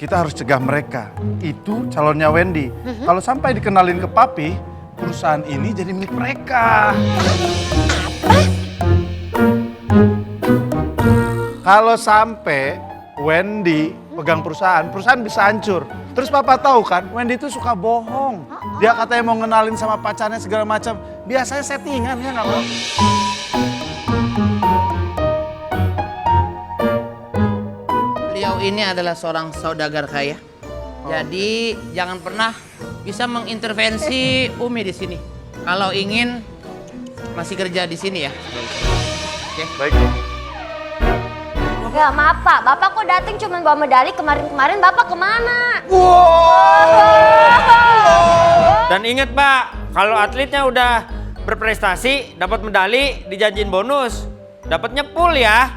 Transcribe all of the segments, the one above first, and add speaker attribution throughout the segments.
Speaker 1: kita harus cegah mereka. Itu calonnya Wendy. Kalau sampai dikenalin ke papi, perusahaan ini jadi milik mereka. Kalau sampai Wendy pegang perusahaan bisa hancur. Terus papa tahu kan, Wendy itu suka bohong. Dia katanya mau ngenalin sama pacarnya segala macam. Biasanya settingan ya nggak mau.
Speaker 2: Beliau ini adalah seorang saudagar kaya. Jadi jangan pernah bisa mengintervensi Umi di sini. Kalau ingin masih kerja di sini ya. Oke.
Speaker 1: Baik.
Speaker 3: Ya maaf Pak, Bapak kok datang cuma bawa medali kemarin-kemarin Bapak kemana?
Speaker 4: Dan ingat Pak, kalau atletnya udah berprestasi, dapat medali, dijanjiin bonus, dapatnya full ya.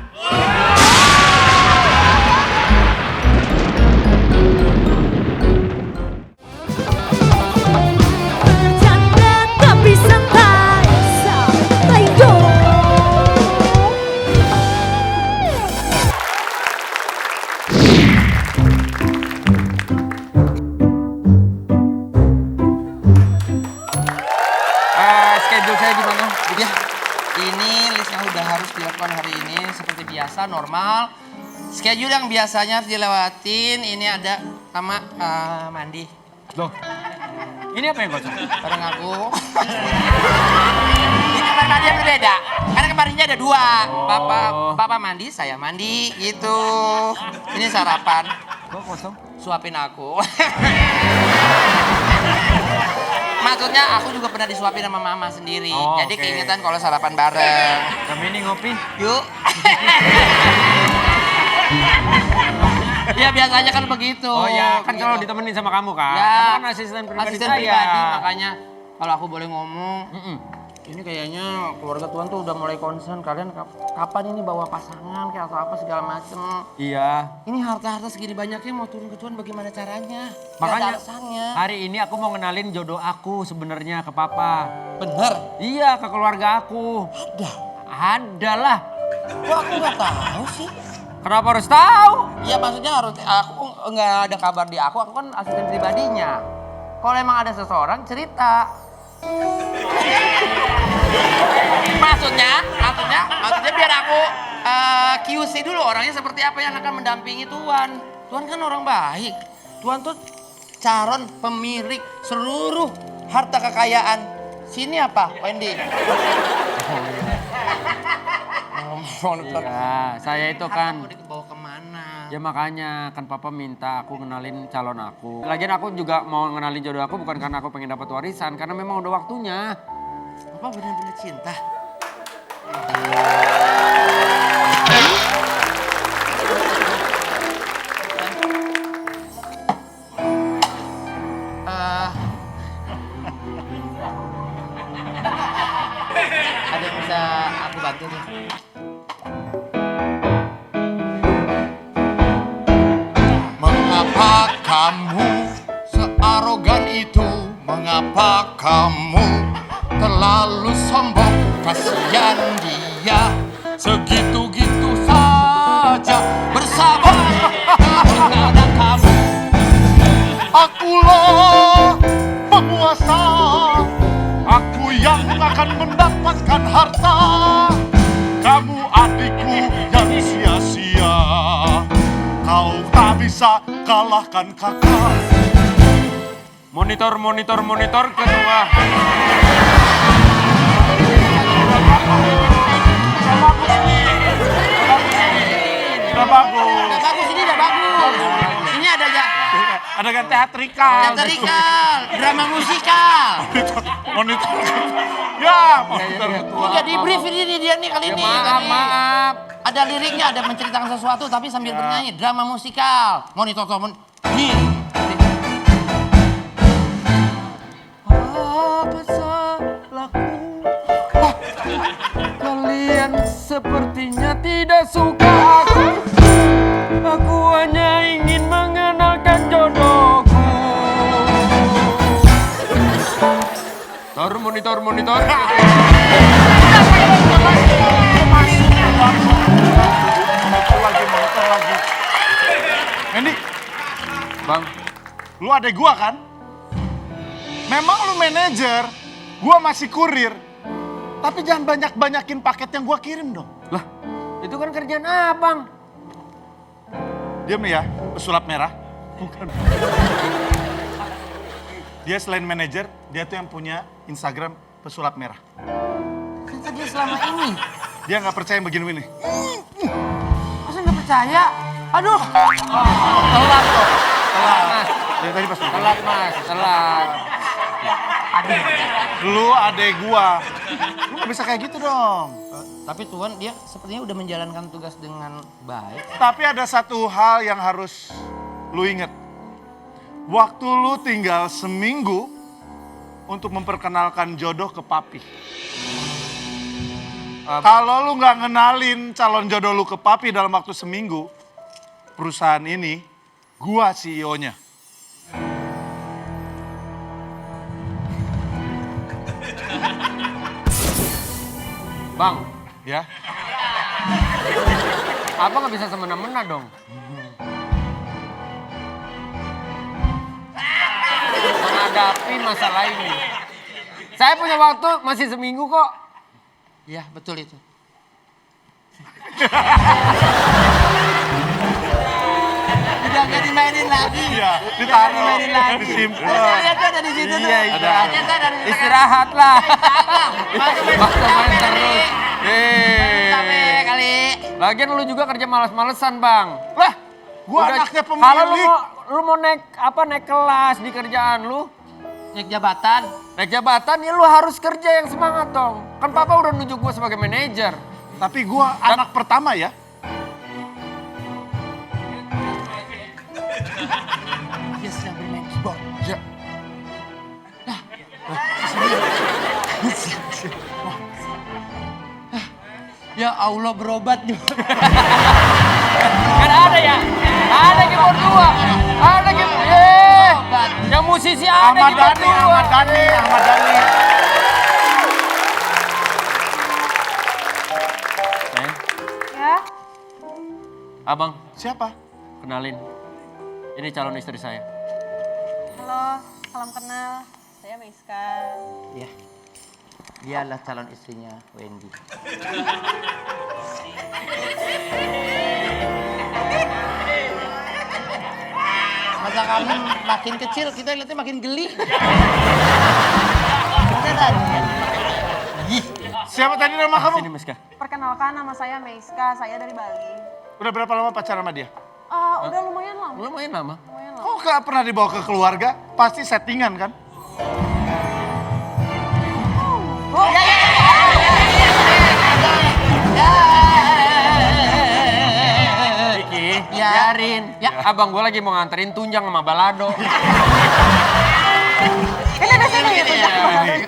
Speaker 5: Bercanda tapi santai, santai dong.
Speaker 2: Schedule saya gimana? Ya, ini list yang udah harus dilakukan hari ini seperti biasa normal. Schedule yang biasanya harus dilewatin, ini ada sama mandi.
Speaker 4: Loh, ini apa yang kosong?
Speaker 2: Bareng aku. Ini kamar mandi yang berbeda. Karena kemarinnya ada dua. Papa mandi, saya mandi gitu. Ini sarapan.
Speaker 4: Kok kosong?
Speaker 2: Suapin aku. Maksudnya aku juga pernah disuapin sama mama sendiri.
Speaker 4: Oh,
Speaker 2: jadi
Speaker 4: oke.
Speaker 2: keingetan kalau sarapan bareng.
Speaker 4: Kami ini ngopi.
Speaker 2: Yuk. Ya biasanya kan begitu.
Speaker 4: Oh ya, kan
Speaker 2: Begitu.
Speaker 4: kalau ditemenin sama kamu kan.
Speaker 2: Ya,
Speaker 4: Kamu kan asisten pribadi
Speaker 2: asisten
Speaker 4: saya.
Speaker 2: pribadi, makanya kalau aku boleh ngomong,
Speaker 4: Mm-mm.
Speaker 2: ini kayaknya keluarga Tuhan tuh udah mulai concern kalian kapan ini bawa pasangan kayak atau apa segala macem.
Speaker 4: Iya.
Speaker 2: Ini harta-harta segini banyaknya mau turun ke Tuhan bagaimana caranya? Nggak ada
Speaker 4: Makanya
Speaker 2: alasannya.
Speaker 4: hari ini aku mau ngenalin jodoh aku sebenarnya ke papa.
Speaker 2: Bener.
Speaker 4: Iya, ke keluarga aku.
Speaker 2: Ada.
Speaker 4: Ada lah.
Speaker 2: Kok aku nggak tahu sih?
Speaker 4: Kenapa harus tahu?
Speaker 2: Iya maksudnya harus aku nggak ada kabar di aku kan asisten pribadinya. Kalau emang ada seseorang cerita. Maksudnya biar aku QC dulu orangnya seperti apa yang akan mendampingi Tuhan. Tuhan kan orang baik. Tuhan tuh calon pemilik seluruh harta kekayaan. Sini apa, Wendy?
Speaker 4: Iya, saya itu kan.
Speaker 2: Mau dibawa kemana?
Speaker 4: Ya makanya kan papa minta aku ngenalin calon aku. Lagian aku juga mau ngenalin jodoh aku bukan karena aku pengen dapat warisan, karena memang udah waktunya.
Speaker 2: Bapak benar-benar cinta. Ada yang bisa aku bantu nih?
Speaker 6: Mengapa kamu searogan itu? Mengapa kamu terlalu sombong? Kasihan dia segitu-gitu saja bersabar kepada kamu. Akulah penguasa, aku yang akan mendapatkan harta. Kamu adikku yang sia-sia, kau tak bisa kalahkan kakak.
Speaker 4: Monitor ketua.
Speaker 1: Udah bagus.
Speaker 2: Udah bagus ini udah bagus. Ini ada aja.
Speaker 1: Ada kan teatrikal.
Speaker 2: Teatrikal, drama musikal.
Speaker 1: Monitor. Ya, monitor ketua.
Speaker 2: Udah di brief ini dia nih kali ini. tadi.
Speaker 4: Maaf.
Speaker 2: Ada liriknya, ada menceritakan sesuatu tapi sambil bernyanyi. Drama musikal. Monitor nih.
Speaker 4: Apa salahku? Kalian sepertinya tidak suka aku. Aku hanya ingin mengenalkan jodohku. Monitor.
Speaker 1: Monitor lagi. Wendy,
Speaker 6: Lu adek gua kan? Memang lu manajer, gua masih kurir. Tapi jangan banyak-banyakin paket yang gua kirim dong.
Speaker 4: Lah, itu kan kerjaan abang.
Speaker 6: Diam nih ya, pesulap merah. Bukan. Dia selain manajer, dia tuh yang punya Instagram pesulap merah.
Speaker 2: Kan dia selama ini.
Speaker 6: Dia nggak percaya yang begini-begini.
Speaker 2: Masa nggak percaya? Aduh.
Speaker 4: Telat kok. Telat mas.
Speaker 6: Dari tadi pas
Speaker 4: Telat mas, telat.
Speaker 6: lu adek gua. Lu nggak bisa kayak gitu dong.
Speaker 2: Tapi Tuan dia sepertinya udah menjalankan tugas dengan baik.
Speaker 6: Tapi ada satu hal yang harus lu inget. Waktu lu tinggal seminggu untuk memperkenalkan jodoh ke papi. Kalau lu nggak ngenalin calon jodoh lu ke papi dalam waktu seminggu, perusahaan ini, gua CEO-nya.
Speaker 4: Bang,
Speaker 6: Ya,
Speaker 4: abang nggak bisa semena-mena dong. Menghadapi masalah ini. Saya punya waktu masih seminggu kok.
Speaker 2: Iya betul itu. Udah nggak dimainin lagi.
Speaker 6: iya, ditaruh,
Speaker 2: Dimainin lagi.
Speaker 6: disimpan.
Speaker 2: Lihat tuh ada di situ tuh.
Speaker 4: Iya, iya.
Speaker 2: Ternyata ada di
Speaker 4: Istirahat lah.
Speaker 2: Masuk
Speaker 4: main terus.
Speaker 2: Capek kali.
Speaker 4: Lagian lu juga kerja males-malesan bang.
Speaker 6: Lah, gua
Speaker 4: Udah-
Speaker 6: anaknya
Speaker 4: Kalau
Speaker 6: pemilik.
Speaker 4: lu mau naik kelas di kerjaan lu,
Speaker 2: Naik jabatan.
Speaker 4: naik jabatan ya lu harus kerja yang semangat dong. Kan papa udah nunjuk gua sebagai manajer.
Speaker 6: Tapi gua anak pertama ya.
Speaker 2: Dia sedang bermain keyboard.
Speaker 6: Ya.
Speaker 2: Ya Allah berobat juga.
Speaker 4: Kan ada ya? Ada keyboard dua. Ada keyboard. Yang musisi ada
Speaker 6: Ahmad
Speaker 4: keyboard
Speaker 6: Dhani,
Speaker 4: dua.
Speaker 6: Ahmad Dhani, Ahmad Dhani.
Speaker 5: Ya,
Speaker 4: Abang,
Speaker 6: Siapa?
Speaker 4: kenalin. Ini calon istri saya.
Speaker 5: halo, salam kenal. Saya Meiska.
Speaker 2: Ya. Dialah calon istrinya Wendy. Masa kamu makin kecil, kita lihatnya makin geli.
Speaker 6: Siapa tadi nama kamu?
Speaker 4: Sini Miska.
Speaker 5: Perkenalkan, nama saya Meiska. Saya dari Bali.
Speaker 6: Udah berapa lama pacaran sama dia?
Speaker 5: Udah lumayan lama.
Speaker 4: Lumayan lama.
Speaker 5: Lumayan lama.
Speaker 6: Kok gak pernah dibawa ke keluarga? Pasti settingan kan?
Speaker 4: Iki,
Speaker 2: Ya.
Speaker 4: biarin.
Speaker 2: Ya.
Speaker 4: Abang gua lagi mau nganterin tunjang sama balado.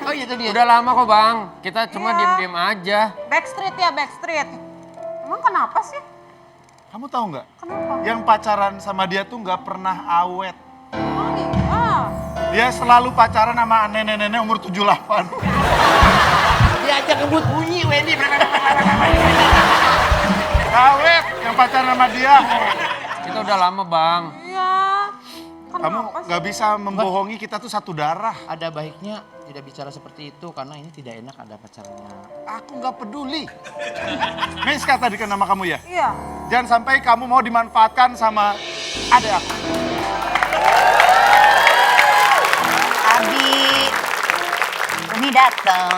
Speaker 2: Oh iya itu dia.
Speaker 4: Udah lama kok bang. Kita cuma
Speaker 5: Iya.
Speaker 4: diem-diem aja.
Speaker 5: Backstreet ya, Backstreet. Emang kenapa sih?
Speaker 6: Kamu tahu nggak?
Speaker 5: Kenapa?
Speaker 6: Yang pacaran sama dia tuh nggak pernah awet.
Speaker 5: Oh iya.
Speaker 6: Dia selalu pacaran sama nenek-nenek umur 78.
Speaker 2: Diajak ngebut bunyi Wendy.
Speaker 6: Awet yang pacaran sama dia.
Speaker 4: Kita udah lama bang.
Speaker 5: Iya.
Speaker 6: Kamu
Speaker 5: Kenapa sih?
Speaker 6: nggak bisa membohongi kita tuh satu darah.
Speaker 2: Ada baiknya tidak bicara seperti itu karena ini tidak enak ada pacarnya.
Speaker 6: Aku nggak peduli. Miska tadi kan nama kamu ya?
Speaker 5: Iya.
Speaker 6: Jangan sampai kamu mau dimanfaatkan sama adek aku.
Speaker 7: Abi, Umi datang.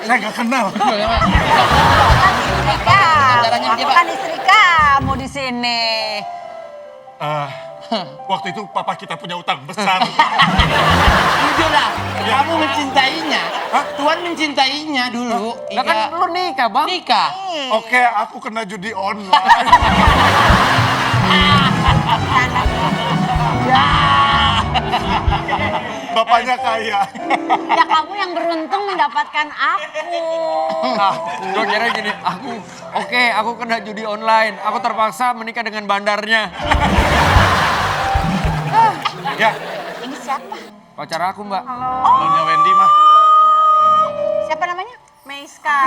Speaker 6: Saya nggak kenal.
Speaker 7: Istri
Speaker 2: Caranya
Speaker 7: kamu,
Speaker 2: dia,
Speaker 7: aku
Speaker 2: Pak.
Speaker 7: kan istri kamu di sini.
Speaker 6: Waktu itu papa kita punya utang besar.
Speaker 2: Jujur lah, kamu mencintainya. Tuhan mencintainya dulu.
Speaker 4: Lah kan lu nikah bang.
Speaker 2: Nikah.
Speaker 6: Oke, aku kena judi online. Bapaknya kaya.
Speaker 7: Ya kamu yang beruntung mendapatkan aku.
Speaker 4: Gue kira gini, aku kena judi online. Aku terpaksa menikah dengan bandarnya.
Speaker 6: Ya,
Speaker 7: Ini siapa?
Speaker 4: Pacar aku mbak.
Speaker 6: calonnya Wendy mah.
Speaker 7: Siapa namanya?
Speaker 5: Meiska.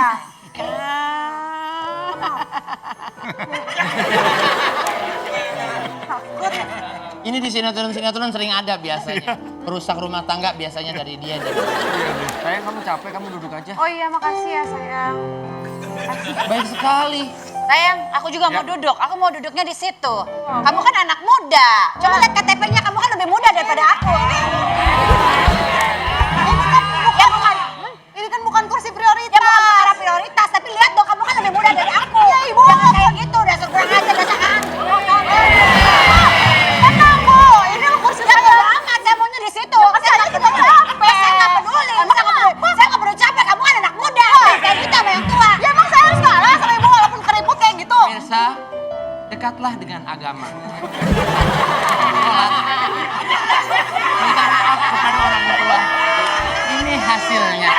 Speaker 5: Takut.
Speaker 2: Ini di sinetron-sinetron sering ada biasanya. Perusak rumah tangga biasanya dari dia.
Speaker 4: Sayang kamu capek, kamu duduk aja.
Speaker 5: Oh iya, makasih ya sayang.
Speaker 2: Baik sekali.
Speaker 7: Sayang, aku juga mau duduk. Aku mau duduknya di situ. Kamu kan anak muda. Coba lihat KTP-nya, kamu kan lebih muda daripada aku.
Speaker 5: Ini kan bukan kursi prioritas.
Speaker 7: Ya bukan perkara prioritas, tapi lihat dong, kamu kan lebih muda dari aku. Ya ibu. Jangan kayak gitu, dasar kurang ajar, dasar Kenapa? Ini lo kursi saya amat, saya maunya di situ. Saya nggak peduli. Saya nggak peduli. Saya nggak perlu capek, kamu kan anak muda. Kayak gitu sama yang tua.
Speaker 5: Ya emang saya harus kalah sama ibu walaupun keriput kayak gitu.
Speaker 2: Mirsa, dekatlah dengan agama. Minta maaf kepada orang tua. Ini hasilnya.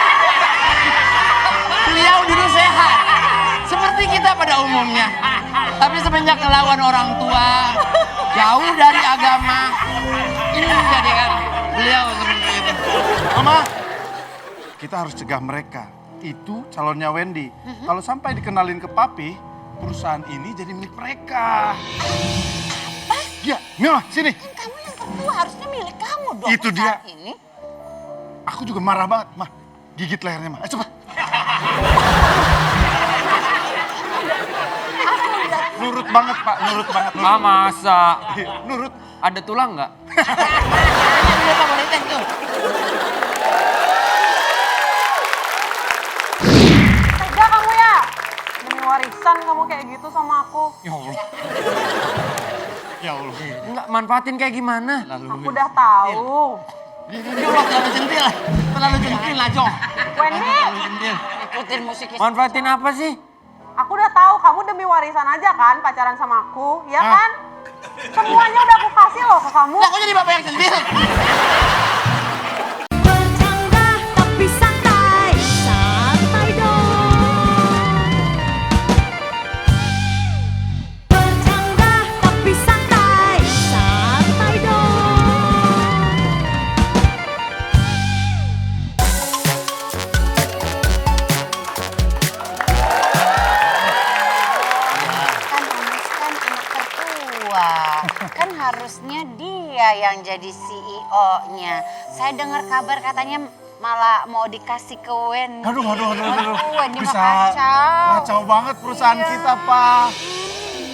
Speaker 2: Beliau dulu sehat, seperti kita pada umumnya. Tapi semenjak ngelawan orang tua, jauh dari agama, ini menjadikan beliau seperti itu.
Speaker 6: Mama, kita harus cegah mereka. Itu calonnya Wendy. Kalau sampai dikenalin ke papi, perusahaan ini jadi milik mereka. Ya, Mila, sini.
Speaker 7: Kamu yang tertua, harusnya milik kamu dong.
Speaker 6: Itu dia.
Speaker 7: saat Ini.
Speaker 6: Aku juga marah banget, Ma. Gigit lehernya, Ma. Ayo cepet. Nurut banget, Pak. Nurut banget.
Speaker 4: Ah masa?
Speaker 6: Nurut.
Speaker 4: Ada tulang nggak?
Speaker 2: Ini boleh tes tuh.
Speaker 5: Tega kamu ya. Demi warisan kamu kayak gitu sama aku.
Speaker 6: Ya Allah. Ya Allah.
Speaker 4: Enggak, manfaatin kayak gimana?
Speaker 5: Aku udah tahu.
Speaker 2: Ya Allah, terlalu centil lah, Jong.
Speaker 5: Wendy,
Speaker 7: Ikutin musiknya.
Speaker 4: Manfaatin apa sih?
Speaker 5: aku udah tahu kamu demi warisan aja kan pacaran sama aku, ya kan? Semuanya udah aku kasih loh ke kamu.
Speaker 2: Lah, kok jadi bapak yang centil?
Speaker 8: Bercanda tapi santai, santai dong. Bercanda tapi santai, santai dong.
Speaker 7: Kan Omes kan anak tertua. Kan harusnya dia yang jadi CEO-nya. Saya dengar kabar katanya malah mau dikasih ke Wendy.
Speaker 6: Aduh.
Speaker 7: Wendy mah
Speaker 6: Bisa
Speaker 7: kacau.
Speaker 6: kacau banget perusahaan kita, Pak.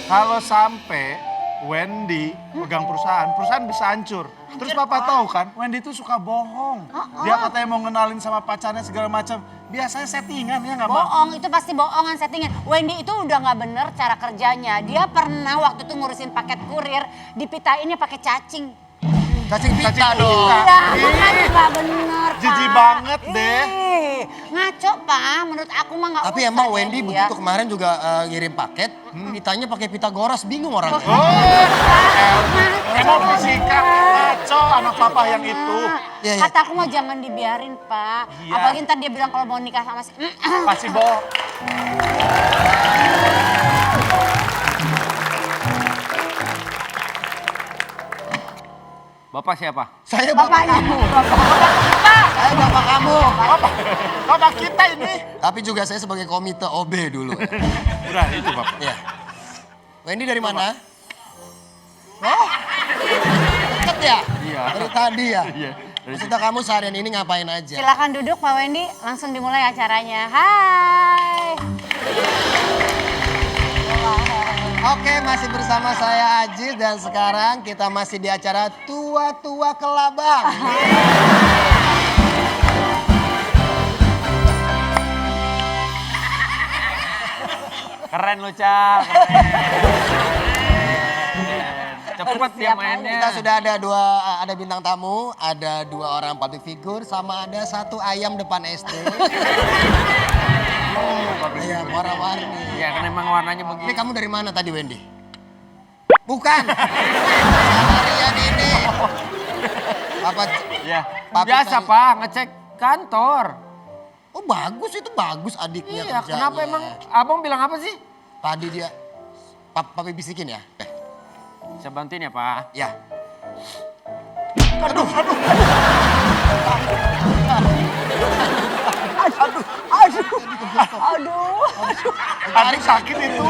Speaker 6: Kalau sampai Wendy pegang perusahaan bisa hancur. Terus Papa tahu kan, Wendy itu suka bohong. Dia katanya mau ngenalin sama pacarnya segala macam. Biasanya settingan, ya nggak, Ma?
Speaker 7: Bohong, itu pasti bohongan settingan. Wendy itu udah nggak bener cara kerjanya. Dia pernah waktu itu ngurusin paket kurir, dipitainnya pakai cacing.
Speaker 6: Cacing
Speaker 2: pita dong.
Speaker 7: Nah, makanya nggak bener, Pak.
Speaker 6: Jijik banget deh.
Speaker 7: Ih, ngaco, Pak. Menurut aku mah nggak
Speaker 9: Tapi
Speaker 7: usah
Speaker 9: emang
Speaker 7: deh
Speaker 9: Wendy
Speaker 7: dia.
Speaker 9: begitu kemarin juga ngirim paket, pitanya pakai Pitagoras, bingung orang.
Speaker 6: Emang fisika kacau anak Papa yang itu.
Speaker 9: Iya, iya.
Speaker 7: Kata aku mah jangan dibiarin, Pak.
Speaker 6: Iya.
Speaker 7: Apalagi ntar dia bilang kalau mau nikah sama si...
Speaker 6: Pasti bohong.
Speaker 4: Bapak siapa?
Speaker 9: Saya bapak kamu. Saya bapak kamu.
Speaker 6: Bapak kita ini.
Speaker 9: Tapi juga saya sebagai komite OB dulu.
Speaker 6: Udah, itu Bapak.
Speaker 9: Ya. Wendy dari mana? Oh, deket ya?
Speaker 6: Iya.
Speaker 9: Dari tadi ya?
Speaker 6: Iya.
Speaker 9: Maksudnya kamu seharian ini ngapain aja?
Speaker 7: Silakan duduk, Pak Wendy. Langsung dimulai acaranya. Hai.
Speaker 9: Oke, masih bersama saya Ajis dan sekarang kita masih di acara Tua-Tua Kelabang.
Speaker 4: Keren lu, Cak. Cepet dia mainnya.
Speaker 9: Kita sudah ada bintang tamu, ada 2 orang public figure, sama ada 1 ayam depan SD. Iya, warna-warni.
Speaker 4: Iya, kan emang warnanya
Speaker 9: Ini
Speaker 4: begini.
Speaker 9: kamu dari mana tadi, Wendy? Bukan. Seharian ini. Apa?
Speaker 4: Iya.
Speaker 9: Papi
Speaker 4: Biasa,
Speaker 9: tadi-
Speaker 4: Pak, ngecek kantor.
Speaker 9: Oh, bagus itu, bagus adiknya
Speaker 4: Iya,
Speaker 9: kerjanya.
Speaker 4: kenapa emang abang bilang apa sih?
Speaker 9: Tadi dia, papi bisikin ya?
Speaker 4: Bisa bantuin ya, Pak?
Speaker 9: Ya.
Speaker 6: Aduh sakit itu.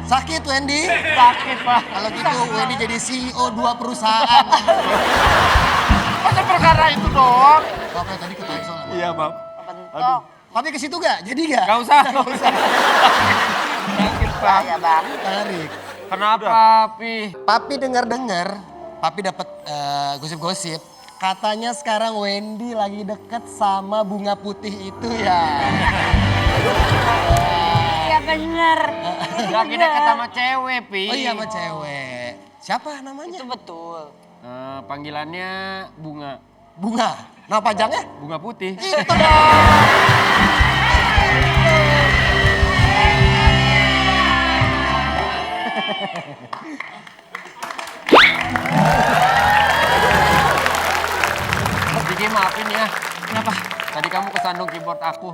Speaker 9: Sakit Wendy?
Speaker 1: Sakit, Pak.
Speaker 9: Kalau gitu Wendy jadi CEO 2 perusahaan.
Speaker 1: Masa perkara itu doang?
Speaker 9: Bapak tadi ketarik soalnya.
Speaker 1: Iya, Bang.
Speaker 7: Bentuk.
Speaker 9: Papi ke situ gak? Jadi gak?
Speaker 4: Gak usah.
Speaker 1: Sakit, Pak.
Speaker 7: Ya bang.
Speaker 9: Tarik.
Speaker 4: Kenapa, Pi?
Speaker 9: Papi dengar-dengar, Papi dapat gosip-gosip. Katanya sekarang Wendy lagi deket sama bunga putih itu ya.
Speaker 7: Iya bener.
Speaker 4: Lagi dekat sama cewek, Pi.
Speaker 9: Oh iya sama cewek. Siapa namanya?
Speaker 7: Itu betul.
Speaker 4: Panggilannya Bunga.
Speaker 9: Bunga. Nama panjangnya?
Speaker 4: Bunga putih.
Speaker 9: Itu dong.
Speaker 4: Mas Diki maafin ya. Kenapa? Tadi kamu kesandung keyboard aku.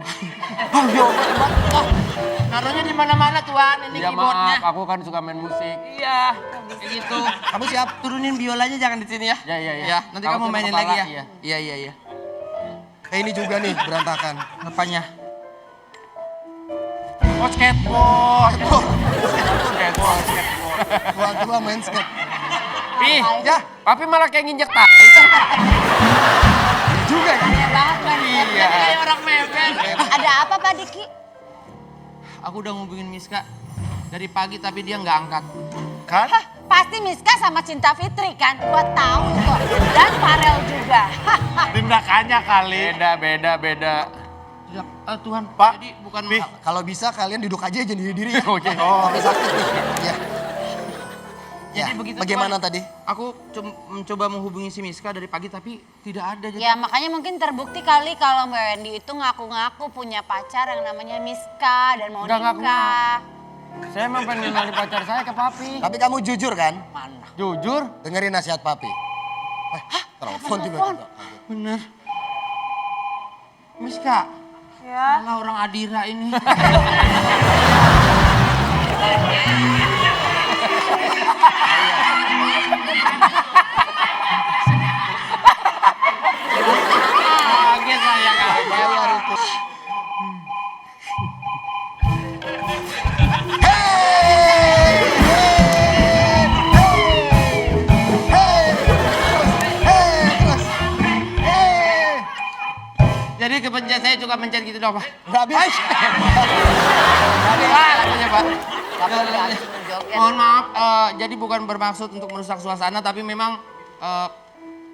Speaker 2: Naruhnya di mana-mana Tuan, ini
Speaker 4: Ya
Speaker 2: keyboardnya.
Speaker 4: maaf, aku kan suka main musik.
Speaker 2: Iya, kayak gitu.
Speaker 9: Kamu siap?
Speaker 2: Turunin biolanya jangan di sini ya.
Speaker 4: Ya, ya, ya.
Speaker 2: Ya, nanti
Speaker 4: Takut
Speaker 2: kamu
Speaker 4: kena
Speaker 2: mainin
Speaker 4: kepala,
Speaker 2: lagi ya.
Speaker 4: iya.
Speaker 2: Iya, iya, iya.
Speaker 9: Ini juga nih berantakan.
Speaker 2: Apanya?
Speaker 1: Oh, skateboard.
Speaker 9: Tua-tua main skate.
Speaker 4: Pi,
Speaker 9: Ya,
Speaker 4: Papi malah kayak nginjek tai.
Speaker 9: juga ya.
Speaker 7: Iya banget bang.
Speaker 2: Iya. Kayak orang mepet.
Speaker 7: Ada apa Pak Diki?
Speaker 2: Aku udah ngubungin Miska dari pagi tapi dia nggak angkat.
Speaker 1: Kan?
Speaker 7: Hah, pasti Miska sama Cinta Fitri kan? Gua tahu kok. Dan Farel juga.
Speaker 1: Tindakannya kali.
Speaker 4: Beda.
Speaker 2: Ya, Tuhan,
Speaker 1: Pak,
Speaker 2: jadi bukan
Speaker 1: Pi.
Speaker 9: Kalau bisa kalian duduk aja diri-diri ya.
Speaker 4: Oke.
Speaker 9: Papi sakit nih. Ya.
Speaker 2: Jadi
Speaker 9: Ya,
Speaker 2: begitu
Speaker 9: bagaimana
Speaker 2: Tuhan.
Speaker 9: tadi?
Speaker 2: Aku mencoba menghubungi si Miska dari pagi tapi tidak ada. Jadi
Speaker 7: Ya makanya mungkin terbukti kali kalau Mbak Wendy itu ngaku-ngaku punya pacar yang namanya Miska dan mau
Speaker 4: Udah ngaku-ngaku.
Speaker 7: nikah.
Speaker 4: Saya emang pengen kenalin pacar saya ke Papi.
Speaker 9: Tapi kamu jujur kan?
Speaker 7: Mana?
Speaker 4: Jujur?
Speaker 9: Dengerin nasihat Papi. Telepon tiba-tiba.
Speaker 2: bener. Miska,
Speaker 5: Ya.
Speaker 2: malah orang Adira ini. Kaget saya kaget. Jadi kepencet saya juga mencet gitu dong Pak.
Speaker 9: Gak bisa.
Speaker 2: Pak, lagunya Pak.
Speaker 7: Kamu harus menjoget.
Speaker 2: Mohon maaf, jadi bukan bermaksud untuk merusak suasana, tapi memang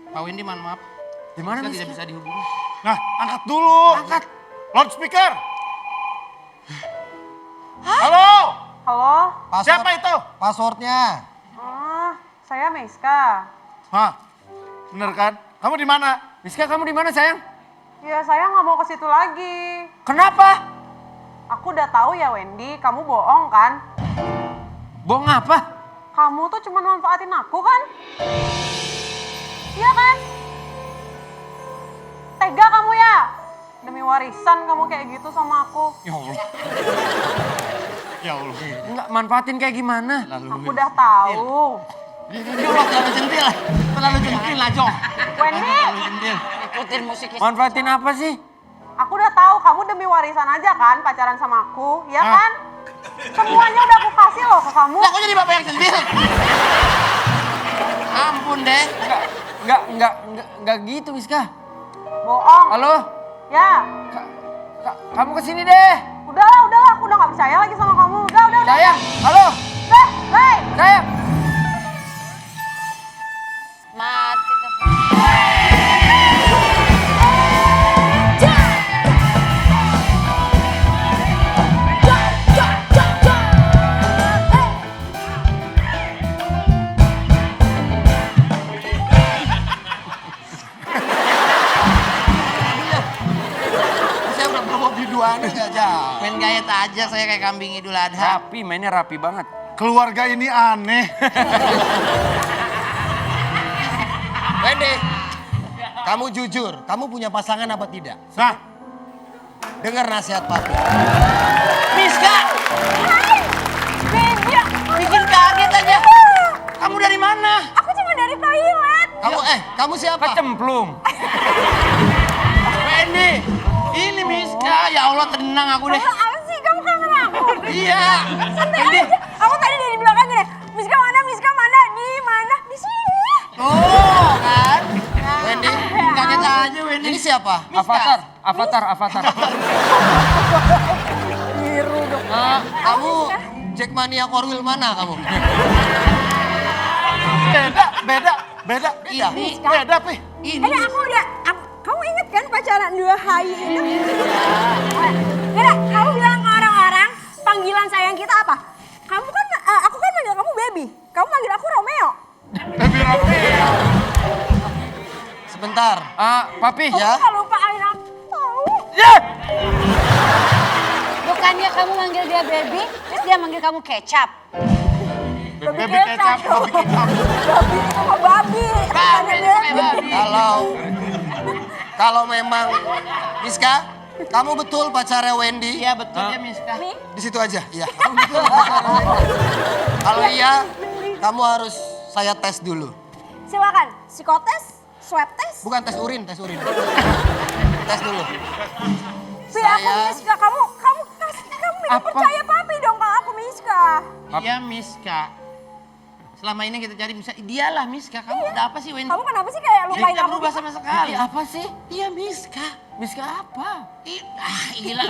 Speaker 2: Pak Wendy mohon maaf.
Speaker 9: Di mana
Speaker 2: Kita
Speaker 9: Miska?
Speaker 2: tidak bisa dihubungi.
Speaker 1: Nah, angkat dulu.
Speaker 2: Angkat.
Speaker 1: Loudspeaker. Halo.
Speaker 5: Halo?
Speaker 1: Siapa itu?
Speaker 9: Passwordnya.
Speaker 5: Saya Miska.
Speaker 1: Hah? Bener kan? Kamu di mana?
Speaker 4: Miska, kamu di mana sayang?
Speaker 5: Ya saya nggak mau ke situ lagi.
Speaker 4: Kenapa?
Speaker 5: Aku udah tahu ya Wendy, kamu bohong kan?
Speaker 4: Bohong apa?
Speaker 5: Kamu tuh cuma manfaatin aku kan? Iya kan? Tega kamu ya? Demi warisan kamu kayak gitu sama aku.
Speaker 1: Ya Allah. Ya Allah.
Speaker 4: Enggak, manfaatin kayak gimana?
Speaker 5: Aku udah tahu.
Speaker 2: Ya Allah, terlalu centil. Terlalu centil lah, Jong.
Speaker 5: Wendy,
Speaker 2: Terlalu centil.
Speaker 7: Ikutin musiknya.
Speaker 4: Manfaatin apa sih?
Speaker 5: aku udah tahu kamu demi warisan aja kan pacaran sama aku, ya kan? Semuanya udah aku kasih loh ke kamu.
Speaker 2: Lah, kok jadi bapak yang centil? Ampun deh.
Speaker 4: Enggak gitu Miska.
Speaker 5: Bohong.
Speaker 4: Halo?
Speaker 5: Ya,
Speaker 4: Kamu kesini deh.
Speaker 5: udahlah, aku udah nggak percaya lagi sama kamu. Udah.
Speaker 4: Sayang, halo?
Speaker 5: Hei.
Speaker 4: Sayang.
Speaker 7: Mati tuh.
Speaker 9: Saya udah bawa biduannya gak jauh.
Speaker 2: Main gayet aja saya kayak kambing Idul Adha.
Speaker 4: Rapi, mainnya rapi banget.
Speaker 1: Keluarga ini aneh.
Speaker 9: Wendy, kamu jujur, kamu punya pasangan apa tidak?
Speaker 1: Nah,
Speaker 9: Dengar nasihat Papi.
Speaker 2: Miska!
Speaker 5: Beda.
Speaker 2: Bikin kaget aja. Kamu dari mana?
Speaker 5: Aku cuma dari toilet.
Speaker 9: Kamu siapa?
Speaker 4: Kecemplung.
Speaker 2: Wendy! Ini Miska. Ya Allah, tenang aku deh.
Speaker 5: Apa sih kamu kangen aku?
Speaker 2: Iya.
Speaker 5: Santai aja. Aku tadi
Speaker 2: Tuh kan. Wendy, kaget aja Wendy.
Speaker 9: Ini siapa?
Speaker 4: Avatar.
Speaker 9: Kamu Jackmania Korwil mana kamu?
Speaker 6: Beda.
Speaker 2: Ini
Speaker 6: Beda, Pi.
Speaker 2: ini
Speaker 5: Aku udah, kamu inget kan pacaran 2 hari itu? Yaudah, kamu bilang ke orang-orang, panggilan sayang kita apa? Kamu kan, aku kan manggil kamu baby, kamu manggil aku Romeo.
Speaker 9: Sebentar.
Speaker 4: Papi.
Speaker 9: Ya.
Speaker 5: Kamu gak lupain aku, tahu?
Speaker 7: Bukannya kamu manggil dia baby, terus dia manggil kamu kecap.
Speaker 6: Baby kecap, baby kecap.
Speaker 5: Babi itu sama babi.
Speaker 2: babi.
Speaker 9: Kalau memang Miska, kamu betul pacarnya Wendy?
Speaker 2: Iya betul ya Miska.
Speaker 9: Di situ aja. Iya. Kamu betul pacarnya Wendy. Kalau iya, kamu harus saya tes dulu.
Speaker 5: Silakan, psikotes, swab tes.
Speaker 9: Bukan tes urin. Tes dulu.
Speaker 5: Pi, aku
Speaker 9: Saya-
Speaker 5: Miska, kamu percaya papi dong kalau aku Miska.
Speaker 2: Iya Miska. Selama ini kita cari Miska, dialah Miska. Kamu ada apa sih Wendy?
Speaker 5: Kamu kenapa sih kayak lupain
Speaker 2: Tidak
Speaker 5: aku?
Speaker 2: berubah sama sekali.
Speaker 4: Apa sih?
Speaker 2: Iya Miska.
Speaker 4: Miska apa?
Speaker 2: Gila.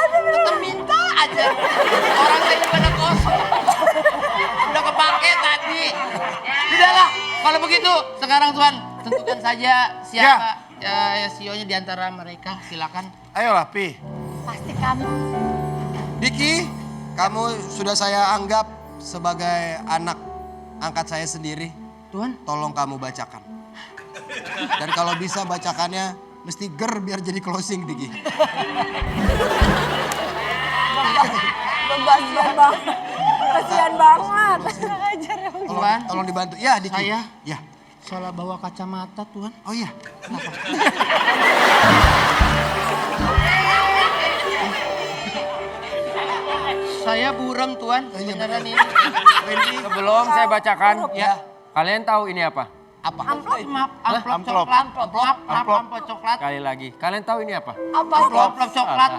Speaker 2: Tetap minta aja. Orang saya pada kosong. Udah kepake tadi. Sudahlah, kalau begitu sekarang Tuhan tentukan saja siapa CEO-nya di antara mereka. Silakan.
Speaker 6: Ayolah, Pi.
Speaker 7: Pasti kamu.
Speaker 9: Diki, kamu sudah saya anggap sebagai anak angkat saya sendiri.
Speaker 2: Tuhan.
Speaker 9: Tolong kamu bacakan. Dan kalau bisa bacakannya mesti ger biar jadi closing, Diki.
Speaker 5: Kasian banget.
Speaker 9: Tolong dibantu. Ya, Diki.
Speaker 2: Saya?
Speaker 9: Ya.
Speaker 2: Salah bawa kacamata Tuhan.
Speaker 9: Oh iya.
Speaker 2: Saya buram Tuhan. Beneran ini.
Speaker 4: Sebelum saya bacakan,
Speaker 2: Ya.
Speaker 4: kalian tahu ini apa?
Speaker 9: Apa?
Speaker 2: Amplop
Speaker 6: Amplop.
Speaker 2: coklat. Amplop coklat.
Speaker 4: Sekali lagi, kalian tahu ini apa?
Speaker 2: Amplop coklat.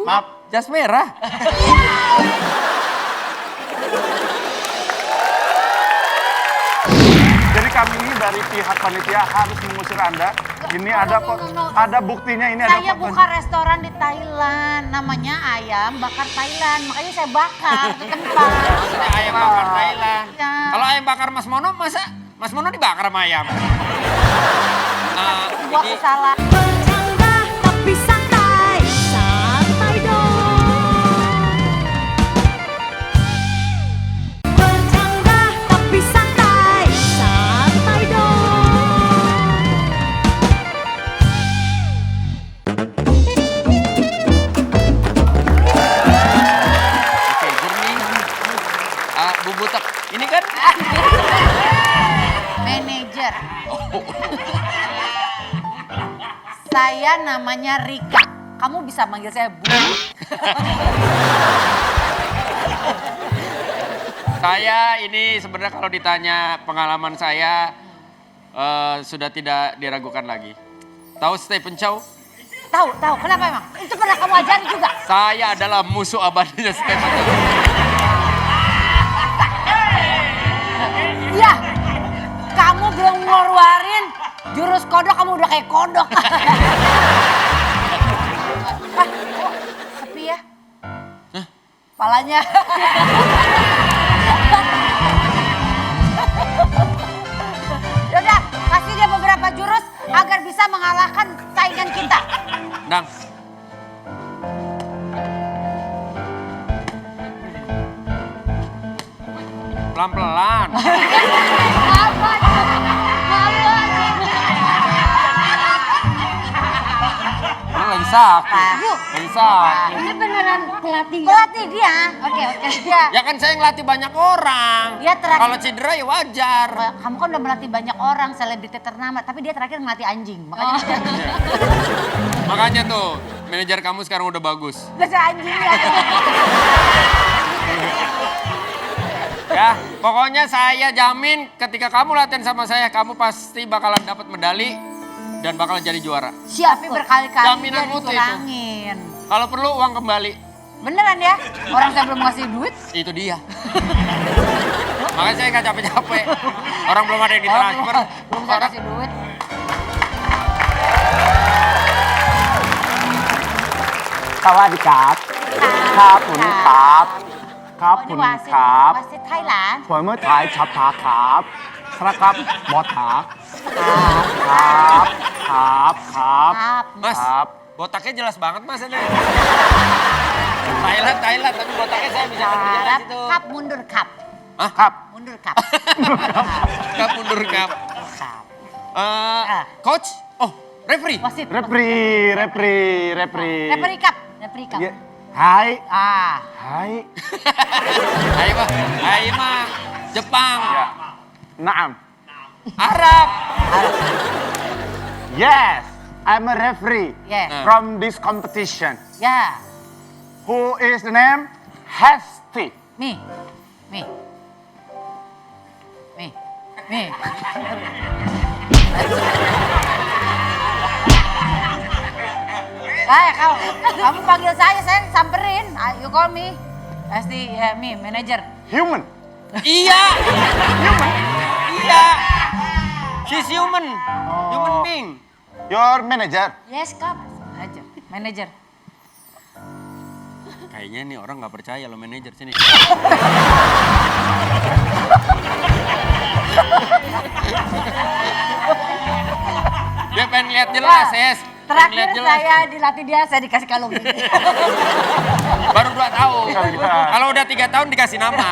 Speaker 2: Maaf.
Speaker 4: Jas merah.
Speaker 6: Jadi kami ini dari pihak panitia harus mengusir Anda. Ini ada kok, ada buktinya ini ada
Speaker 7: Saya
Speaker 6: fotonya.
Speaker 7: buka restoran di Thailand, namanya ayam bakar Thailand, makanya saya bakar di tempat.
Speaker 4: Maksudnya ayam bakar Thailand.
Speaker 7: Ya.
Speaker 4: Kalau ayam bakar Mas Mono, masa Mas Mono dibakar sama ayam?
Speaker 7: Gua
Speaker 4: Ini
Speaker 7: salah.
Speaker 8: Bercanda tapi santai, santai dong. Bercanda tapi santai, santai dong.
Speaker 4: oke, jernih. Bubutak. Ini kan
Speaker 7: Manajer. Saya namanya Rika. Kamu bisa manggil saya Bu.
Speaker 4: saya ini sebenarnya kalau ditanya pengalaman saya sudah tidak diragukan lagi. Tahu Stephen Chow?
Speaker 7: Tahu. Kenapa emang? Itu pernah kamu ajari juga?
Speaker 4: Saya adalah musuh abadinya Stephen Chow.
Speaker 7: Iya. Kamu belum ngeluarin jurus kodok, kamu udah kayak kodok. Sepi ya? Palanya. Yaudah, kasih dia beberapa jurus agar bisa mengalahkan saingan kita.
Speaker 4: Dang. Pelan-pelan. Ini lagi sakit. Lagi sakit.
Speaker 7: Ini beneran pelatih. Pelatih dia. Oke. Dia.
Speaker 4: Ya kan saya ngelatih banyak orang.
Speaker 7: Dia terakhir.
Speaker 4: Kalau cedera ya wajar.
Speaker 7: Kamu kan udah melatih banyak orang, selebriti ternama, tapi dia terakhir melatih anjing. Makanya dia
Speaker 4: Makanya tuh, manajer kamu sekarang udah bagus.
Speaker 7: bisa anjing ya.
Speaker 4: Ya, Ya, pokoknya saya jamin ketika kamu latihan sama saya, kamu pasti bakalan dapat medali dan bakalan jadi juara.
Speaker 7: Tapi berkali-kali
Speaker 4: Jaminan
Speaker 7: dia
Speaker 4: mutu itu.
Speaker 7: dikurangin.
Speaker 4: Kalau perlu uang kembali.
Speaker 7: Beneran ya? Orang saya belum ngasih duit.
Speaker 4: Itu dia. Makanya saya nggak capek-capek. Orang belum ada yang ditransfer.
Speaker 7: Belum saya kasih duit.
Speaker 1: Sawadikap. Kapun kap. Kapun kap.
Speaker 7: Wasit Thailand.
Speaker 1: สวยเมื่อถ่ายชับขาครับครับบอถาครับครับครับ
Speaker 7: Kap.
Speaker 4: Mas,
Speaker 1: Kap.
Speaker 4: botaknya jelas banget mas ini. Thailand, tapi botaknya saya bisa kerja di
Speaker 7: Kap.
Speaker 4: situ.
Speaker 7: Kap mundur kap.
Speaker 4: Hah?
Speaker 1: ครับ
Speaker 7: Mundur kap.
Speaker 4: Kap mundur kap.
Speaker 7: Kap.
Speaker 4: Coach, oh referee.
Speaker 7: Wasit.
Speaker 1: repri
Speaker 7: Repri kap. Repri kap.
Speaker 1: Ya. Hai
Speaker 7: Ah.
Speaker 1: hai
Speaker 4: Ayo mah, Jepang,
Speaker 1: ya naam
Speaker 4: Arab.
Speaker 1: yes I'm a referee
Speaker 7: Yeah.
Speaker 1: from this competition
Speaker 7: Ya.
Speaker 1: who is the name Hesti
Speaker 7: Mi. Mi. Mi. Mi. Kamu panggil saya samperin. You call me. Pasti ya, me, manager.
Speaker 1: human
Speaker 4: Iya. Iya. She's human. Human being.
Speaker 1: your manager
Speaker 7: Yes, kap. Manager. Manager.
Speaker 4: Kayaknya nih orang nggak percaya lo manajer sini. Dia pengen lihat jelas, Yes. Pengen
Speaker 7: Terakhir
Speaker 4: lihat jelas.
Speaker 7: saya dilatih dia, saya dikasih kalung ini.
Speaker 4: Baru 2 tahun. Kalau udah 3 tahun dikasih nama.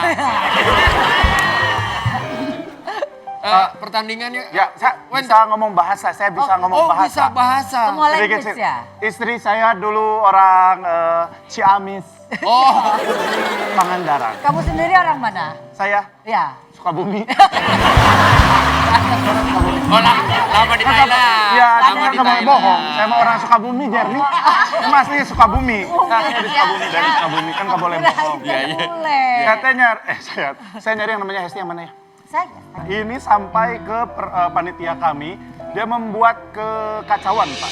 Speaker 4: Pertandingannya.
Speaker 1: ya saya bisa ngomong bahasa saya bisa ngomong bahasa
Speaker 4: bisa bahasa.
Speaker 7: Semua
Speaker 1: Sedikit
Speaker 7: language
Speaker 1: sih.
Speaker 7: ya.
Speaker 1: Istri saya dulu orang Ciamis,
Speaker 4: Oh,
Speaker 1: Pangandaran.
Speaker 7: Kamu sendiri orang mana?
Speaker 1: Saya
Speaker 7: Ya.
Speaker 1: Sukabumi.
Speaker 4: lama di Thailand.
Speaker 1: Iya,
Speaker 4: lama
Speaker 1: saya
Speaker 4: di
Speaker 1: nggak boleh
Speaker 4: Thailand.
Speaker 1: bohong. Saya mau orang Sukabumi, Jernih. Emang aslinya Sukabumi. Saya di Sukabumi, dari Sukabumi kan nggak boleh bohong.
Speaker 4: Iya, iya.
Speaker 7: Boleh.
Speaker 1: Katanya, saya nyari yang namanya Hesti yang mana ya?
Speaker 7: Saya.
Speaker 1: Ini sampai ke panitia kami, dia membuat kekacauan, Pak.